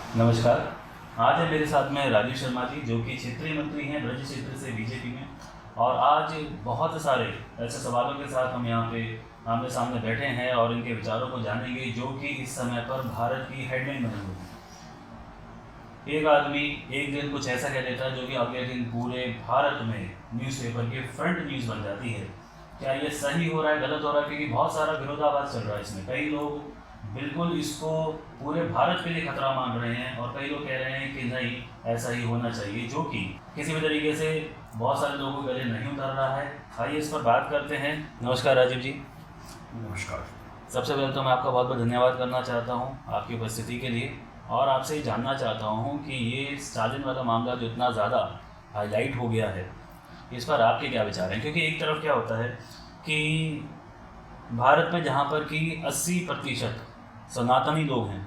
नमस्कार। आज है मेरे साथ में राजीव शर्मा जी, जो कि क्षेत्रीय मंत्री हैं ब्रज क्षेत्र से बीजेपी में। और आज बहुत सारे ऐसे सवालों के साथ हम यहाँ पे आमने सामने बैठे हैं और इनके विचारों को जानेंगे, जो कि इस समय पर भारत की हेडलाइन बनी हुई है। एक आदमी एक दिन कुछ ऐसा कह देता है जो कि अगले दिन पूरे भारत में न्यूज़पेपर की फ्रंट न्यूज़ बन जाती है। क्या ये सही हो रहा है, गलत हो रहा है? क्योंकि बहुत सारा विरोधाभास चल रहा है इसमें। कई लोग बिल्कुल इसको पूरे भारत के लिए खतरा मान रहे हैं और कई लोग कह रहे हैं कि नहीं, ऐसा ही होना चाहिए, जो कि किसी भी तरीके से बहुत सारे लोगों के गले नहीं उतर रहा है। आइए इस पर बात करते हैं। नमस्कार राजीव जी। नमस्कार। सबसे पहले तो मैं आपका बहुत बहुत धन्यवाद करना चाहता हूँ आपकी उपस्थिति के लिए, और आपसे ये जानना चाहता हूँ कि ये स्टालिन वाला मामला जो इतना ज़्यादा हाईलाइट हो गया है, इस पर आपके क्या विचार हैं? क्योंकि एक तरफ क्या होता है कि भारत में जहाँ पर कि 80% सनातनी लोग हैं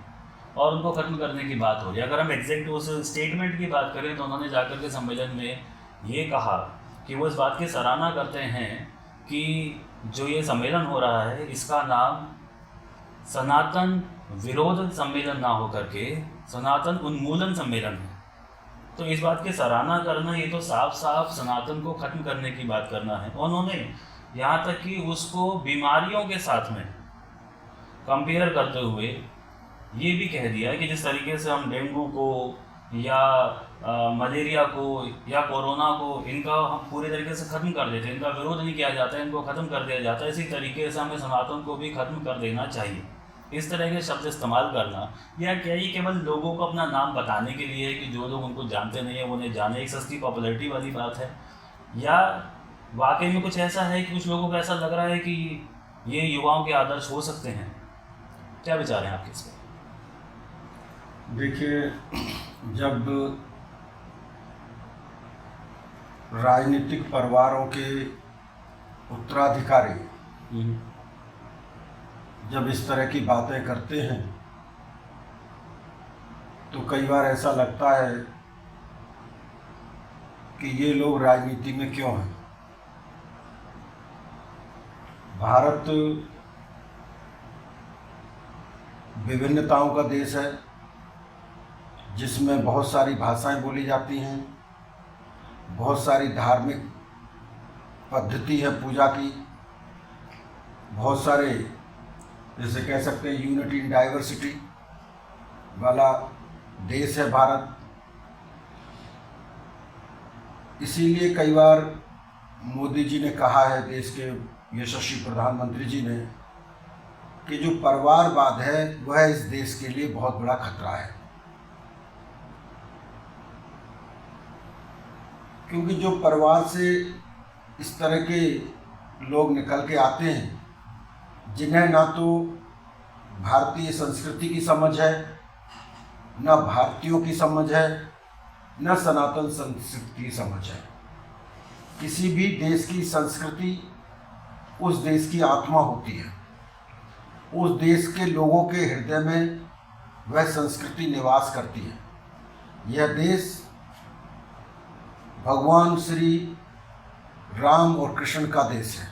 और उनको ख़त्म करने की बात हो रही है। अगर हम एग्जैक्ट उस स्टेटमेंट की बात करें तो उन्होंने जाकर के सम्मेलन में ये कहा कि वो इस बात की सराहना करते हैं कि जो ये सम्मेलन हो रहा है इसका नाम सनातन विरोध सम्मेलन ना हो करके सनातन उन्मूलन सम्मेलन है। तो इस बात की सराहना करना, ये तो साफ साफ सनातन को ख़त्म करने की बात करना है। उन्होंने यहाँ तक कि उसको बीमारियों के साथ में कंपेयर करते हुए ये भी कह दिया कि जिस तरीके से हम डेंगू को या मलेरिया को या कोरोना को, इनका हम पूरे तरीके से ख़त्म कर देते हैं, इनका विरोध नहीं किया जाता है, इनको ख़त्म कर दिया जाता है, इसी तरीके से हमें सनातन को भी ख़त्म कर देना चाहिए। इस तरह के शब्द इस्तेमाल करना या क्या ये केवल लोगों को अपना नाम बताने के लिए है कि जो लोग उनको जानते नहीं हैं वो उन्हें जाने, एक सस्ती पॉपुलैरिटी वाली बात है, या वाकई में कुछ ऐसा है कि कुछ लोगों को ऐसा लग रहा है कि ये युवाओं के आदर्श हो सकते हैं? क्या विचार हैं आपके इस पर? देखिए, जब राजनीतिक परिवारों के उत्तराधिकारी जब इस तरह की बातें करते हैं तो कई बार ऐसा लगता है कि ये लोग राजनीति में क्यों हैं। भारत विभिन्नताओं का देश है, जिसमें बहुत सारी भाषाएं बोली जाती हैं, बहुत सारी धार्मिक पद्धति है पूजा की, बहुत सारे जैसे कह सकते हैं यूनिटी इन डाइवर्सिटी वाला देश है भारत। इसीलिए कई बार मोदी जी ने कहा है, देश के यशस्वी प्रधानमंत्री जी ने, कि जो परिवारवाद है वह इस देश के लिए बहुत बड़ा खतरा है। क्योंकि जो परिवार से इस तरह के लोग निकल के आते हैं, जिन्हें ना तो भारतीय संस्कृति की समझ है, ना भारतीयों की समझ है, ना सनातन संस्कृति की समझ है। किसी भी देश की संस्कृति उस देश की आत्मा होती है, उस देश के लोगों के हृदय में वह संस्कृति निवास करती है। यह देश भगवान श्री राम और कृष्ण का देश है।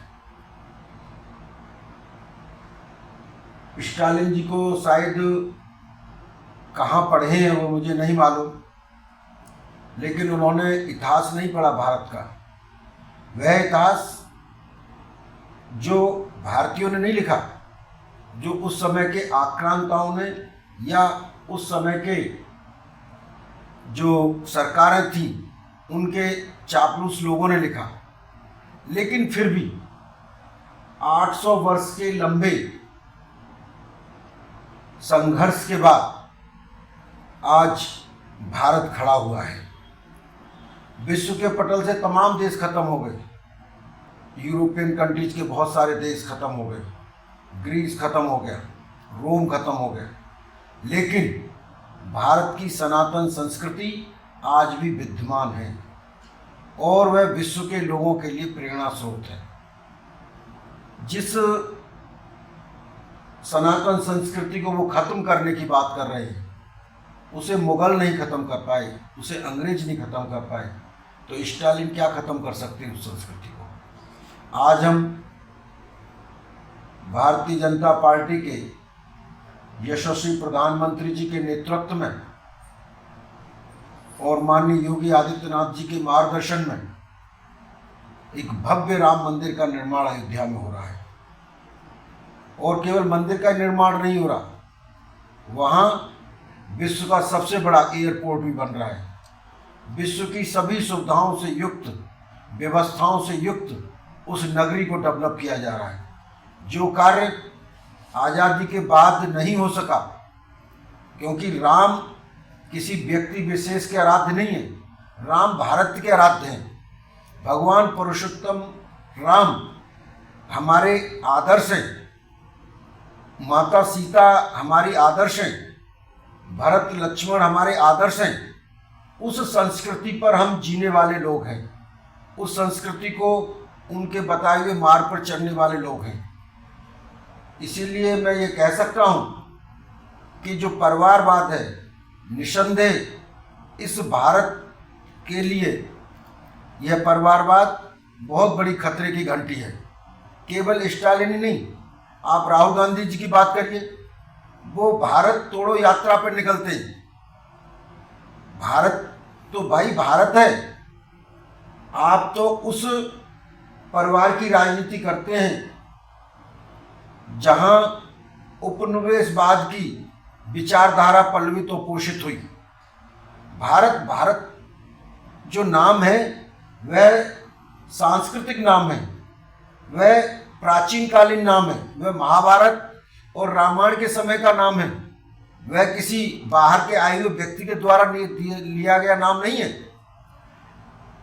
स्टालिन जी को शायद कहाँ पढ़े हैं वो मुझे नहीं मालूम, लेकिन उन्होंने इतिहास नहीं पढ़ा भारत का। वह इतिहास जो भारतीयों ने नहीं लिखा, जो उस समय के आक्रांताओं ने या उस समय के जो सरकारें थीं उनके चापलूस लोगों ने लिखा। लेकिन फिर भी 800 वर्ष के लंबे संघर्ष के बाद आज भारत खड़ा हुआ है। विश्व के पटल से तमाम देश खत्म हो गए, यूरोपियन कंट्रीज के बहुत सारे देश खत्म हो गए, ग्रीस खत्म हो गया, रोम खत्म हो गया, लेकिन भारत की सनातन संस्कृति आज भी विद्यमान है और वह विश्व के लोगों के लिए प्रेरणा स्रोत है। जिस सनातन संस्कृति को वो खत्म करने की बात कर रहे हैं, उसे मुगल नहीं खत्म कर पाए, उसे अंग्रेज नहीं खत्म कर पाए, तो स्टालिन क्या खत्म कर सकते हैं उस संस्कृति को। आज हम भारतीय जनता पार्टी के यशस्वी प्रधानमंत्री जी के नेतृत्व में और माननीय योगी आदित्यनाथ जी के मार्गदर्शन में एक भव्य राम मंदिर का निर्माण अयोध्या में हो रहा है। और केवल मंदिर का निर्माण नहीं हो रहा, वहाँ विश्व का सबसे बड़ा एयरपोर्ट भी बन रहा है। विश्व की सभी सुविधाओं से युक्त, व्यवस्थाओं से युक्त उस नगरी को डेवलप किया जा रहा है, जो कार्य आज़ादी के बाद नहीं हो सका, क्योंकि राम किसी व्यक्ति विशेष के आराध्य नहीं है, राम भारत के आराध्य हैं। भगवान पुरुषोत्तम राम हमारे आदर्श हैं, माता सीता हमारी आदर्श हैं, भरत लक्ष्मण हमारे आदर्श हैं। उस संस्कृति पर हम जीने वाले लोग हैं, उस संस्कृति को उनके बताए हुए मार्ग पर चलने वाले लोग हैं। इसीलिए मैं ये कह सकता हूँ कि जो परिवारवाद है, निसंदेह इस भारत के लिए यह परिवारवाद बहुत बड़ी खतरे की घंटी है। केवल स्टालिन ही नहीं, आप राहुल गांधी जी की बात करिए, वो भारत तोड़ो यात्रा पर निकलते हैं। भारत तो भाई भारत है, आप तो उस परिवार की राजनीति करते हैं जहां उपनिवेशवाद की विचारधारा पल्लवित और पोषित हुई। भारत भारत जो नाम है वह सांस्कृतिक नाम है, वह प्राचीन कालीन नाम है, वह महाभारत और रामायण के समय का नाम है, वह किसी बाहर के आए हुए व्यक्ति के द्वारा लिया गया नाम नहीं है।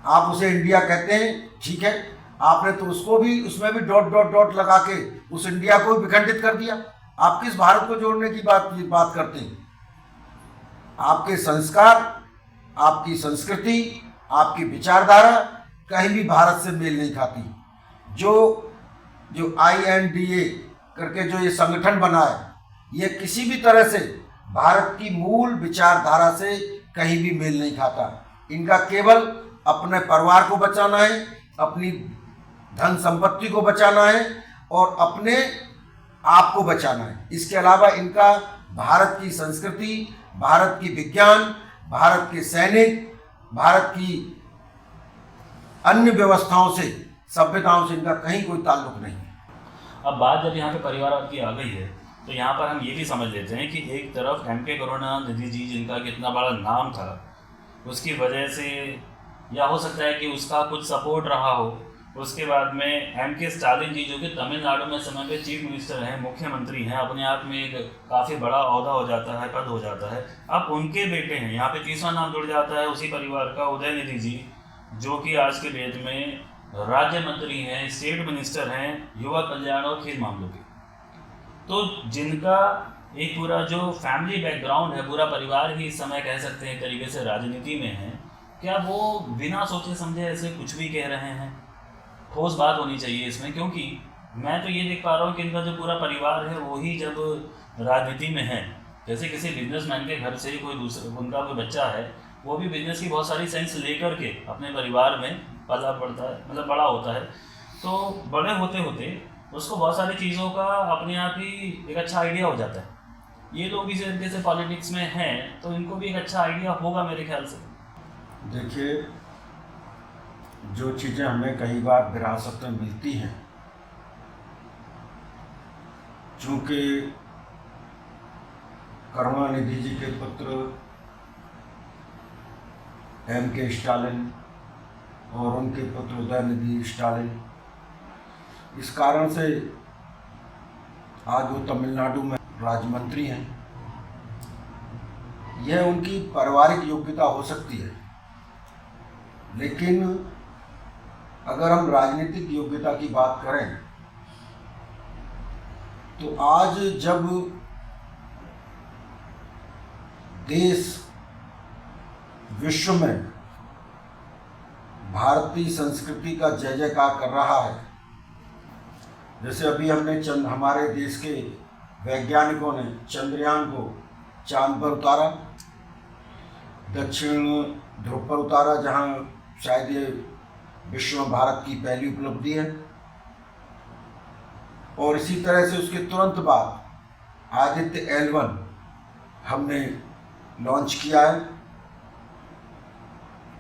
आप उसे इंडिया कहते हैं, ठीक है, आपने तो उसको भी, उसमें भी डॉट डॉट डॉट लगा के उस इंडिया को विखंडित कर दिया। आप किस भारत को जोड़ने की बात करते हैं? आपके संस्कार, आपकी संस्कृति, आपकी विचारधारा कहीं भी भारत से मेल नहीं खाती। जो INDA करके जो ये संगठन बना है, ये किसी भी तरह से भारत की मूल विचारधारा से कहीं भी मेल नहीं खाता। इनका केवल अपने परिवार को बचाना है, अपनी धन संपत्ति को बचाना है और अपने आप को बचाना है। इसके अलावा इनका भारत की संस्कृति, भारत की विज्ञान, भारत के सैनिक, भारत की अन्य व्यवस्थाओं से, सभ्यताओं से इनका कहीं कोई ताल्लुक नहीं है। अब बात जब यहाँ पे परिवारवाद की आ गई है, तो यहाँ पर हम ये भी समझ लेते हैं कि एक तरफ MK करुणानिधि जी, जिनका कितना बड़ा नाम था, उसकी वजह से या हो सकता है कि उसका कुछ सपोर्ट रहा हो। उसके बाद में MK स्टालिन जी, जो कि तमिलनाडु में समय पे चीफ मिनिस्टर हैं, मुख्यमंत्री हैं, अपने आप में एक काफ़ी बड़ा ओहदा हो जाता है, पद हो जाता है। अब उनके बेटे हैं, यहाँ पे तीसरा नाम जुड़ जाता है उसी परिवार का, उदयनिधि जी, जो कि आज के डेट में राज्य मंत्री हैं, स्टेट मिनिस्टर हैं, युवा कल्याण और खेल मामलों के। तो जिनका एक पूरा जो फैमिली बैकग्राउंड है, पूरा परिवार ही इस समय कह सकते हैं एक तरीके से राजनीति में है, क्या वो बिना सोचे समझे ऐसे कुछ भी कह रहे हैं? ठोस बात होनी चाहिए इसमें, क्योंकि मैं तो ये देख पा रहा हूँ कि इनका जो पूरा परिवार है वो ही जब राजनीति में है, जैसे किसी बिजनेसमैन के घर से ही कोई दूसरा उनका कोई बच्चा है, वो भी बिजनेस की बहुत सारी सेंस लेकर के अपने परिवार में पला पड़ता है, मतलब बड़ा होता है। तो बड़े होते होते उसको बहुत सारी चीज़ों का अपने आप ही एक अच्छा आइडिया हो जाता है। ये लोग इस तरीके से पॉलिटिक्स में हैं, तो इनको भी एक अच्छा आइडिया होगा मेरे ख्याल से। देखिए, जो चीज़ें हमें कई बार विरासत में मिलती हैं, चूँकि करुणानिधि जी के पुत्र MK स्टालिन और उनके पुत्र उदयनिधि स्टालिन, इस कारण से आज वो तमिलनाडु में राज्य मंत्री हैं। यह उनकी पारिवारिक योग्यता हो सकती है, लेकिन अगर हम राजनीतिक योग्यता की बात करें तो आज जब देश विश्व में भारतीय संस्कृति का जय जयकार कर रहा है, जैसे अभी हमने हमारे देश के वैज्ञानिकों ने चंद्रयान को चांद पर उतारा, दक्षिण ध्रुव पर उतारा, जहां शायद ये विश्व में भारत की पहली उपलब्धि है। और इसी तरह से उसके तुरंत बाद आदित्य L1 हमने लॉन्च किया है।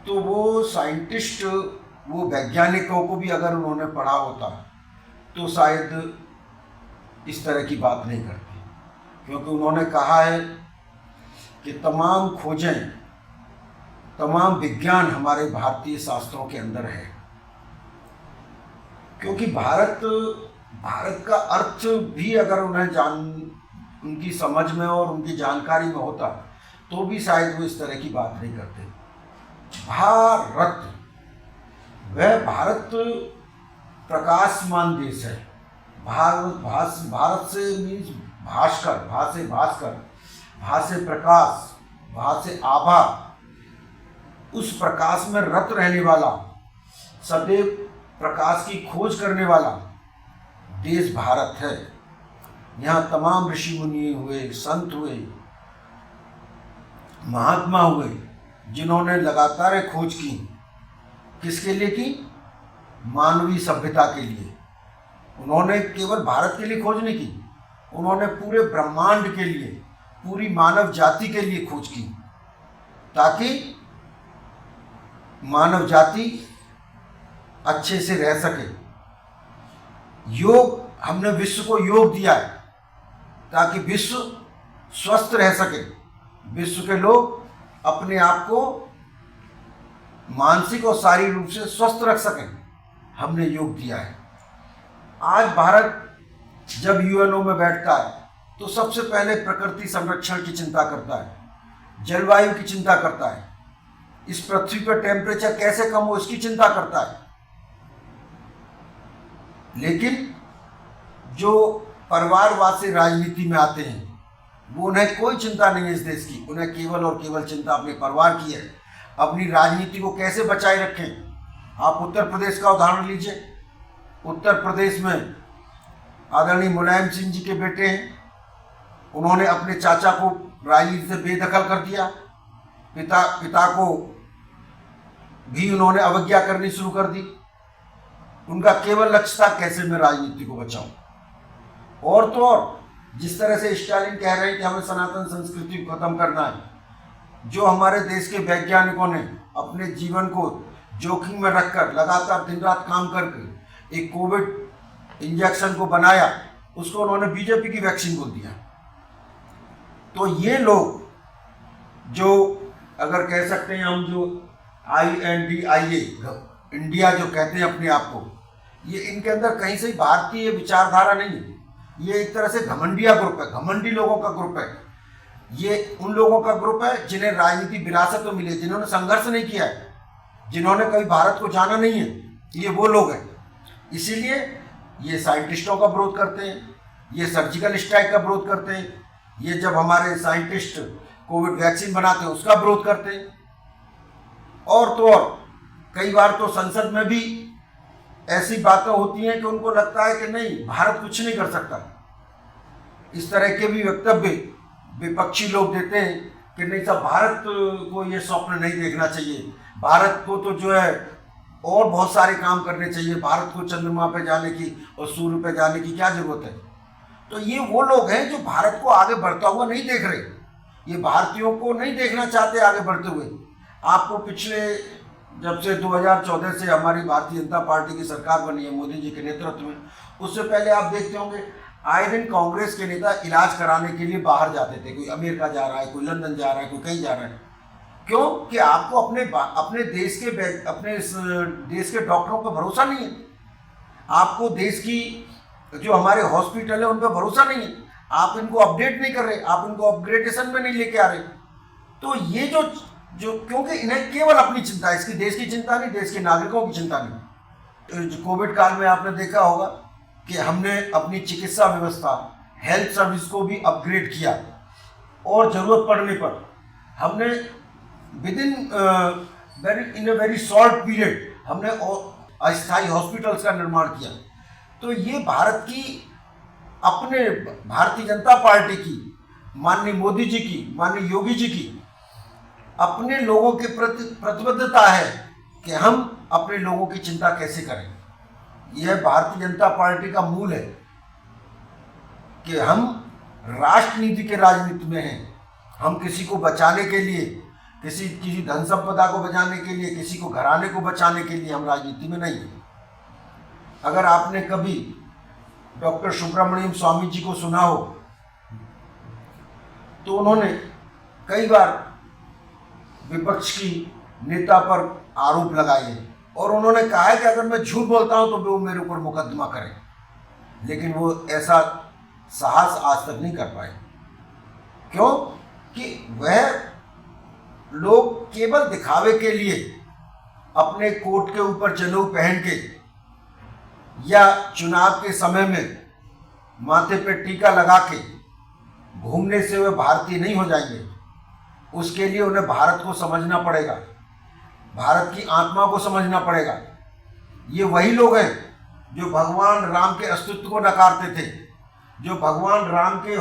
तो वो साइंटिस्ट, वो वैज्ञानिकों को भी अगर उन्होंने पढ़ा होता तो शायद इस तरह की बात नहीं करते, क्योंकि उन्होंने कहा है कि तमाम खोजें, तमाम विज्ञान हमारे भारतीय शास्त्रों के अंदर है। क्योंकि भारत का अर्थ भी अगर उनकी समझ में और उनकी जानकारी में होता तो भी शायद वो इस तरह की बात नहीं करते। भारत, वह भारत प्रकाशमान देश है। भारत से मीन्स भास्कर, भा से भास्कर, भा से प्रकाश, भा से आभा, उस प्रकाश में रत रहने वाला, सदैव प्रकाश की खोज करने वाला देश भारत है। यहाँ तमाम ऋषि मुनि हुए, संत हुए, महात्मा हुए, जिन्होंने लगातार खोज की। किसके लिए की? मानवीय सभ्यता के लिए। उन्होंने केवल भारत के लिए खोज नहीं की, उन्होंने पूरे ब्रह्मांड के लिए, पूरी मानव जाति के लिए खोज की, ताकि मानव जाति अच्छे से रह सके। योग, हमने विश्व को योग दिया है ताकि विश्व स्वस्थ रह सके, विश्व के लोग अपने आप को मानसिक और शारीरिक रूप से स्वस्थ रख सकें। हमने योग दिया है। आज भारत जब यूएनओ में बैठता है तो सबसे पहले प्रकृति संरक्षण की चिंता करता है, जलवायु की चिंता करता है, इस पृथ्वी पर टेम्परेचर कैसे कम हो इसकी चिंता करता है। लेकिन जो परिवारवाद से राजनीति में आते हैं, वो उन्हें कोई चिंता नहीं है इस देश की, उन्हें केवल और केवल चिंता अपने परिवार की है, अपनी राजनीति को कैसे बचाए रखें। आप उत्तर प्रदेश का उदाहरण लीजिए। उत्तर प्रदेश में आदरणीय मुलायम सिंह जी के बेटे हैं, उन्होंने अपने चाचा को राजनीति से बेदखल कर दिया, पिता को भी उन्होंने अवज्ञा करनी शुरू कर दी। उनका केवल लक्ष्य था कैसे मैं राजनीति को बचाऊं। और तो और जिस तरह से स्टालिन कह रहे हैं कि हमें सनातन संस्कृति को खत्म करना है, जो हमारे देश के वैज्ञानिकों ने अपने जीवन को जोखिम में रखकर लगातार दिन रात काम करके एक कोविड इंजेक्शन को बनाया, उसको उन्होंने बीजेपी की वैक्सीन बोल दिया। तो ये लोग जो अगर कह सकते हैं हम, जो INDIA इंडिया जो कहते हैं अपने आप को, ये इनके अंदर कहीं से भारतीय विचारधारा नहीं है। ये एक तरह से घमंडिया ग्रुप है, घमंडी लोगों का ग्रुप है। ये उन लोगों का ग्रुप है जिन्हें राजनीति विरासत में मिली है, जिन्होंने संघर्ष नहीं किया है, जिन्होंने कभी भारत को जाना नहीं है, ये वो लोग हैं। इसीलिए ये साइंटिस्टों का विरोध करते हैं, ये सर्जिकल स्ट्राइक का विरोध करते हैं, ये जब हमारे साइंटिस्ट कोविड वैक्सीन बनाते हैं उसका विरोध करते हैं। और तो और कई बार तो संसद में भी ऐसी बातें होती हैं कि उनको लगता है कि नहीं, भारत कुछ नहीं कर सकता। इस तरह के भी वक्तव्य विपक्षी लोग देते हैं कि नहीं साहब, भारत को ये स्वप्न नहीं देखना चाहिए, भारत को तो जो है और बहुत सारे काम करने चाहिए, भारत को चंद्रमा पे जाने की और सूर्य पे जाने की क्या जरूरत है। तो ये वो लोग हैं जो भारत को आगे बढ़ता हुआ नहीं देख रहे, ये भारतीयों को नहीं देखना चाहते आगे बढ़ते हुए। आपको पिछले जब से 2014 से हमारी भारतीय जनता पार्टी की सरकार बनी है मोदी जी के नेतृत्व में, उससे पहले आप देखते होंगे आए दिन कांग्रेस के नेता इलाज कराने के लिए बाहर जाते थे। कोई अमेरिका जा रहा है, कोई लंदन जा रहा है, कोई कहीं जा रहा है। क्यों? कि आपको अपने देश के डॉक्टरों पर भरोसा नहीं है, आपको देश की जो हमारे हॉस्पिटल है उन पर भरोसा नहीं है, आप इनको अपडेट नहीं कर रहे, आप इनको अपग्रेडेशन में नहीं लेके आ रहे। तो ये जो क्योंकि इन्हें केवल अपनी चिंता है, इसकी देश की चिंता नहीं, देश के नागरिकों की चिंता नहीं। कोविड काल में आपने देखा होगा कि हमने अपनी चिकित्सा व्यवस्था, हेल्थ सर्विस को भी अपग्रेड किया और ज़रूरत पड़ने पर हमने इन अ वेरी शॉर्ट पीरियड हमने अस्थायी हॉस्पिटल्स का निर्माण किया। तो ये भारत की, अपने भारतीय जनता पार्टी की, माननीय मोदी जी की, माननीय योगी जी की अपने लोगों के प्रति प्रतिबद्धता है कि हम अपने लोगों की चिंता कैसे करें। यह भारतीय जनता पार्टी का मूल है कि हम राष्ट्रनीति के राजनीति में हैं। हम किसी को बचाने के लिए, किसी किसी धन संपदा को बचाने के लिए, किसी को घराने को बचाने के लिए हम राजनीति में नहीं हैं। अगर आपने कभी डॉक्टर सुब्रमण्यम स्वामी जी को सुना हो तो उन्होंने कई बार विपक्ष की नेता पर आरोप लगाए हैं और उन्होंने कहा है कि अगर मैं झूठ बोलता हूं तो वो मेरे ऊपर मुकदमा करें, लेकिन वो ऐसा साहस आज तक नहीं कर पाए। क्यों? कि वह लोग केवल दिखावे के लिए अपने कोट के ऊपर जनेऊ पहन के या चुनाव के समय में माथे पे टीका लगा के घूमने से वे भारतीय नहीं हो जाएंगे। उसके लिए उन्हें भारत को समझना पड़ेगा, भारत की आत्मा को समझना पड़ेगा। ये वही लोग हैं जो भगवान राम के अस्तित्व को नकारते थे, जो भगवान राम के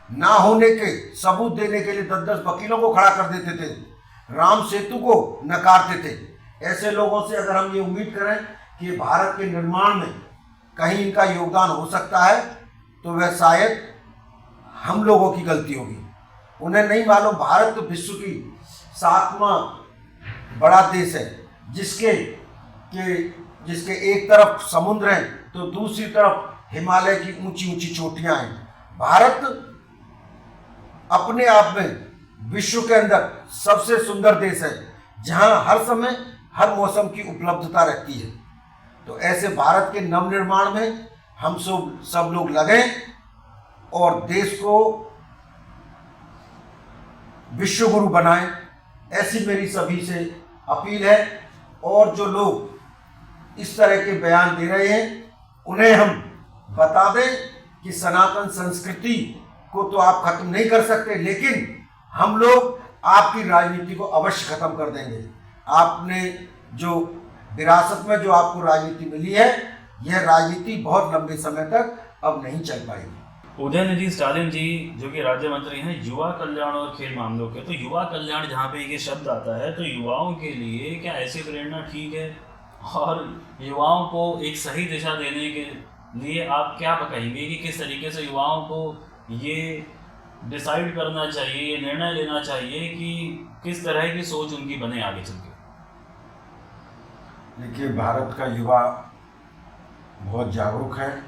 ना होने के सबूत देने के लिए 10-10 वकीलों को खड़ा कर देते थे, राम सेतु को नकारते थे। ऐसे लोगों से अगर हम ये उम्मीद करें कि भारत के निर्माण में कहीं इनका योगदान हो सकता है तो वह शायद हम लोगों की गलती होगी। उन्हें नहीं मालूम भारत तो विश्व की 7वां बड़ा देश है, जिसके एक तरफ समुद्र है तो दूसरी तरफ हिमालय की ऊंची ऊंची चोटियां हैं। भारत अपने आप में विश्व के अंदर सबसे सुंदर देश है, जहां हर समय हर मौसम की उपलब्धता रहती है। तो ऐसे भारत के नवनिर्माण में हम सब लोग लगे और देश को विश्व गुरु बनाएं, ऐसी मेरी सभी से अपील है। और जो लोग इस तरह के बयान दे रहे हैं उन्हें हम बता दें कि सनातन संस्कृति को तो आप खत्म नहीं कर सकते, लेकिन हम लोग आपकी राजनीति को अवश्य खत्म कर देंगे। आपने जो विरासत में जो आपको राजनीति मिली है, यह राजनीति बहुत लंबे समय तक अब नहीं चल पाएगी। उदयनिधि स्टालिन जी जो कि राज्य मंत्री हैं युवा कल्याण और खेल मामलों के, तो युवा कल्याण जहाँ पे ये शब्द आता है तो युवाओं के लिए क्या ऐसी प्रेरणा ठीक है? और युवाओं को एक सही दिशा देने के लिए आप क्या कहेंगे कि किस तरीके से युवाओं को ये डिसाइड करना चाहिए, ये निर्णय लेना चाहिए कि किस तरह की सोच उनकी बने आगे चल के? देखिए, भारत का युवा बहुत जागरूक है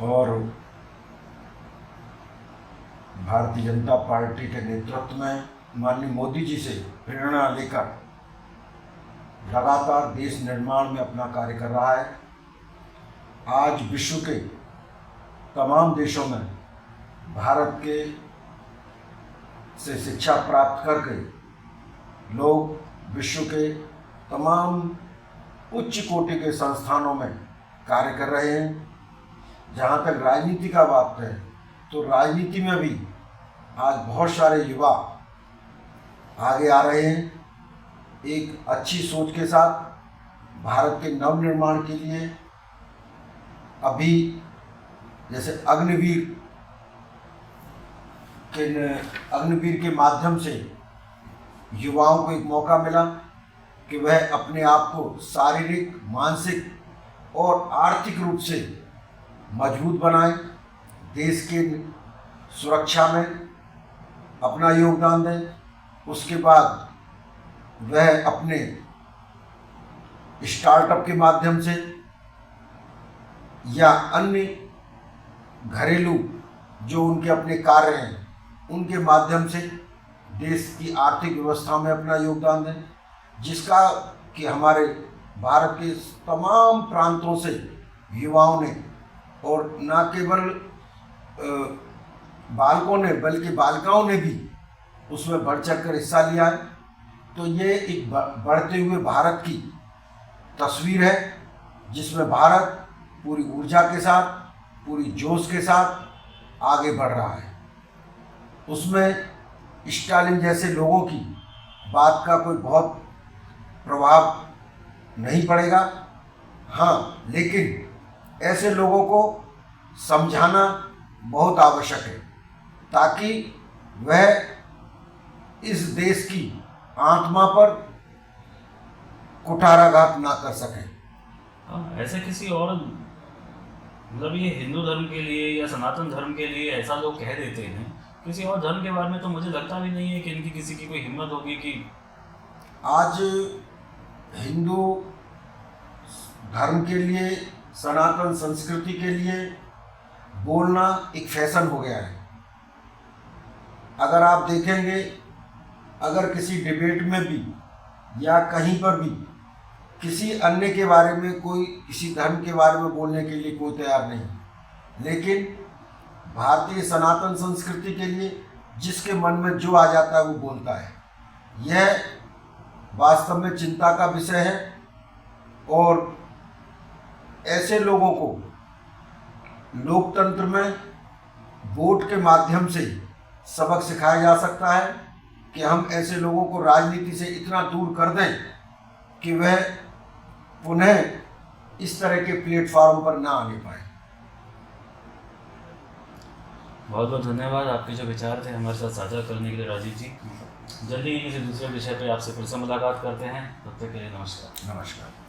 और भारतीय जनता पार्टी के नेतृत्व में माननीय मोदी जी से प्रेरणा लेकर लगातार देश निर्माण में अपना कार्य कर रहा है। आज विश्व के तमाम देशों में भारत के से शिक्षा प्राप्त करके लोग विश्व के तमाम उच्च कोटि के संस्थानों में कार्य कर रहे हैं। जहाँ तक राजनीति का बात है तो राजनीति में भी आज बहुत सारे युवा आगे आ रहे हैं एक अच्छी सोच के साथ भारत के नवनिर्माण के लिए। अभी जैसे अग्निवीर के माध्यम से युवाओं को एक मौका मिला कि वह अपने आप को शारीरिक, मानसिक और आर्थिक रूप से मजबूत बनाएं, देश के सुरक्षा में अपना योगदान दें। उसके बाद वह अपने स्टार्टअप के माध्यम से या अन्य घरेलू जो उनके अपने कार्य हैं उनके माध्यम से देश की आर्थिक व्यवस्था में अपना योगदान दें, जिसका कि हमारे भारत के तमाम प्रांतों से युवाओं ने और न केवल बालकों ने बल्कि बालिकाओं ने भी उसमें बढ़ चढ़ कर हिस्सा लिया है। तो ये एक बढ़ते हुए भारत की तस्वीर है जिसमें भारत पूरी ऊर्जा के साथ, पूरी जोश के साथ आगे बढ़ रहा है। उसमें स्टालिन जैसे लोगों की बात का कोई बहुत प्रभाव नहीं पड़ेगा। हाँ, लेकिन ऐसे लोगों को समझाना बहुत आवश्यक है ताकि वह इस देश की आत्मा पर कुठाराघात ना कर सकें। हाँ, ऐसे किसी और मतलब ये हिंदू धर्म के लिए या सनातन धर्म के लिए ऐसा लोग कह देते हैं किसी और धर्म के बारे में तो मुझे लगता भी नहीं है कि इनकी किसी की कोई हिम्मत होगी कि आज हिंदू धर्म के लिए, सनातन संस्कृति के लिए बोलना एक फैशन हो गया है। अगर आप देखेंगे, अगर किसी डिबेट में भी या कहीं पर भी किसी अन्य के बारे में, कोई किसी धर्म के बारे में बोलने के लिए कोई तैयार नहीं, लेकिन भारतीय सनातन संस्कृति के लिए जिसके मन में जो आ जाता है वो बोलता है। यह वास्तव में चिंता का विषय है और ऐसे लोगों को लोकतंत्र में वोट के माध्यम से सबक सिखाया जा सकता है कि हम ऐसे लोगों को राजनीति से इतना दूर कर दें कि वह पुनः इस तरह के प्लेटफॉर्म पर ना आने पाए। बहुत बहुत धन्यवाद, आपके जो विचार थे हमारे साथ साझा करने के लिए राजीव जी। जल्दी ही किसी दूसरे विषय पे आपसे फिर से मुलाकात करते हैं, तब तक के लिए नमस्कार। नमस्कार।